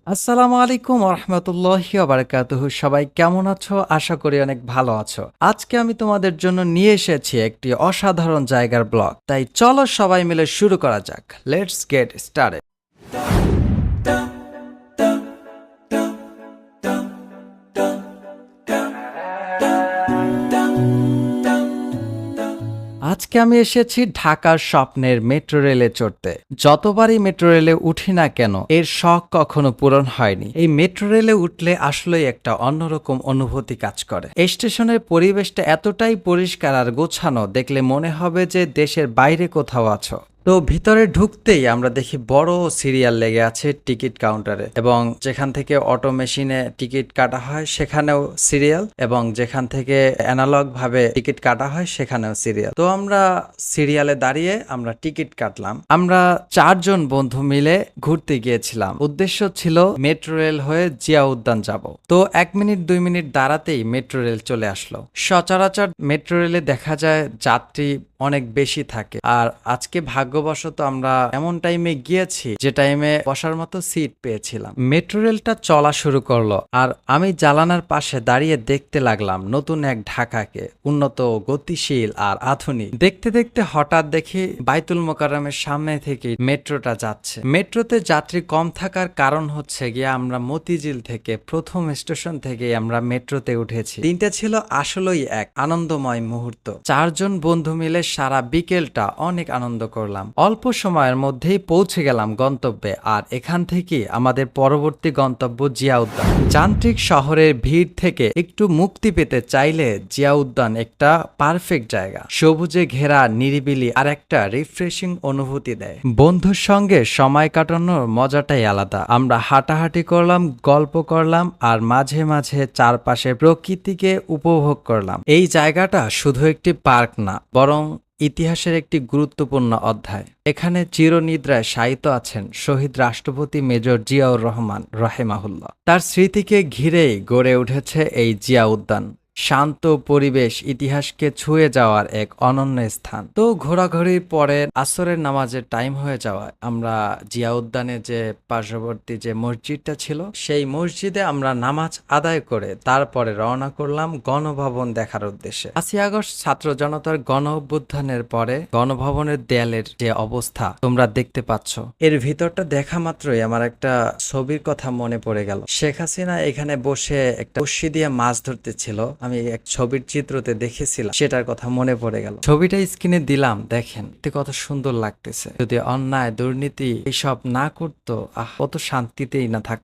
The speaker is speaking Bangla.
আসসালামু আলাইকুম ওরহমতুল্লাহি ওবারাকাতুহু। সবাই কেমন আছো? আশা করি অনেক ভালো আছো। আজকে আমি তোমাদের জন্য নিয়ে এসেছি একটি অসাধারণ জায়গার ব্লগ। তাই চলো সবাই মিলে শুরু করা যাক। Let's get started. আজকে আমি এসেছি ঢাকার স্বপ্নের মেট্রো রেলে চড়তে। যতবারই মেট্রো রেলে উঠি না কেন এর শখ কখনো পূরণ হয়নি। এই মেট্রো রেলে উঠলে আসলেই একটা অন্যরকম অনুভূতি কাজ করে। এই স্টেশনের পরিবেশটা এতটাই পরিষ্কার আর গোছানো, দেখলে মনে হবে যে দেশের বাইরে কোথাও আছো। তো ভিতরে ঢুকতেই আমরা দেখি বড় সিরিয়াল লেগে আছে টিকিট কাউন্টারে, এবং যেখান থেকে অটো মেশিনে টিকিট কাটা হয় সেখানেও সিরিয়াল, এবং যেখান থেকে অ্যানালগ ভাবে টিকিট কাটা হয় সেখানেও সিরিয়াল। তো আমরা সিরিয়ালে দাঁড়িয়ে আমরা টিকিট কাটলাম। আমরা 4 জন বন্ধু মিলে ঘুরতে গিয়েছিলাম। উদ্দেশ্য ছিল মেট্রো রেল হয়ে জিয়া উদ্যান যাব। তো 1 মিনিট 2 মিনিট দাঁড়াতেই মেট্রো রেল চলে আসলো। সচরাচর মেট্রো রেলে দেখা যায় যাত্রী অনেক বেশি থাকে, আর আজকে ভাগ্যবশত আমরা এমন টাইমে গিয়েছি যে টাইমে বসার মতো সিট পেয়েছিলাম। মেট্রো রেলটা চলা শুরু করলো, আর আমি জানালার পাশে দাঁড়িয়ে দেখতে লাগলাম নতুন এক ঢাকাকে, উন্নত, গতিশীল আর আধুনিক। দেখতে দেখতে হঠাৎ দেখি বাইতুল মোকাররমের সামনে থেকে মেট্রোটা যাচ্ছে। মেট্রোতে যাত্রী কম থাকার কারণ হচ্ছে গিয়ে আমরা মতিঝিল থেকে প্রথম স্টেশন থেকে আমরা মেট্রোতে উঠেছি। দিনটা ছিল আসলেই এক আনন্দময় মুহূর্ত। 4 জন বন্ধু মিলে সারা বিকেলটা অনেক আনন্দ করলাম। অল্প সময়ের মধ্যেই পৌঁছে গেলাম গন্তব্যে, আর এখান থেকে আমাদের পরবর্তী গন্তব্য জিয়া উদ্যান। যান্ত্রিক শহরের ভিড় থেকে একটু মুক্তি পেতে চাইলে জিয়া উদ্যান একটা পারফেক্ট জায়গা। সবুজে ঘেরা, নিরিবিলি আর একটা রিফ্রেশিং অনুভূতি দেয়। বন্ধুর সঙ্গে সময় কাটানোর মজাটাই আলাদা। আমরা হাঁটাহাঁটি করলাম, গল্প করলাম, আর মাঝে মাঝে চারপাশে প্রকৃতিকে উপভোগ করলাম। এই জায়গাটা শুধু একটি পার্ক না, বরং ইতিহাসের একটি গুরুত্বপূর্ণ অধ্যায়। এখানে চিরনিদ্রায় শায়িত আছেন শহীদ রাষ্ট্রপতি মেজর জিয়াউর রহমান রাহিমাহুল্লাহ। তার স্মৃতিকে ঘিরেই গড়ে উঠেছে এই জিয়া উদ্যান। শান্ত পরিবেশ, ইতিহাসকে ছুঁয়ে যাওয়ার এক অনন্য স্থান। তো ঘোরাঘুরির পরে আসরের নামাজের টাইম হয়ে যাওয়ায় আমরা জিয়া উদ্যানে যে পার্শ্ববর্তী যে মসজিদটা ছিল সেই মসজিদে আমরা নামাজ আদায় করে তারপরে রওনা করলাম গণভবন দেখার উদ্দেশ্যে। 5ই আগস্ট ছাত্র জনতার গণ অভ্যুত্থানের পরে গণভবনের দেয়ালের যে অবস্থা তোমরা দেখতে পাচ্ছ, এর ভিতরটা দেখা মাত্রই আমার একটা ছবির কথা মনে পড়ে গেল। শেখ হাসিনা এখানে বসে একটা বড়শি দিয়ে মাছ ধরতেছিল, আমি এক ছবির চিত্রতে দেখেছিলাম, সেটার কথা মনে পড়ে গেল। ছবিটা স্ক্রিনে দিলাম, দেখেন কত সুন্দর লাগতেছে। যদি অন্যায়, দুর্নীতি এসব না করতো, কত শান্তিতেই না থাকতো।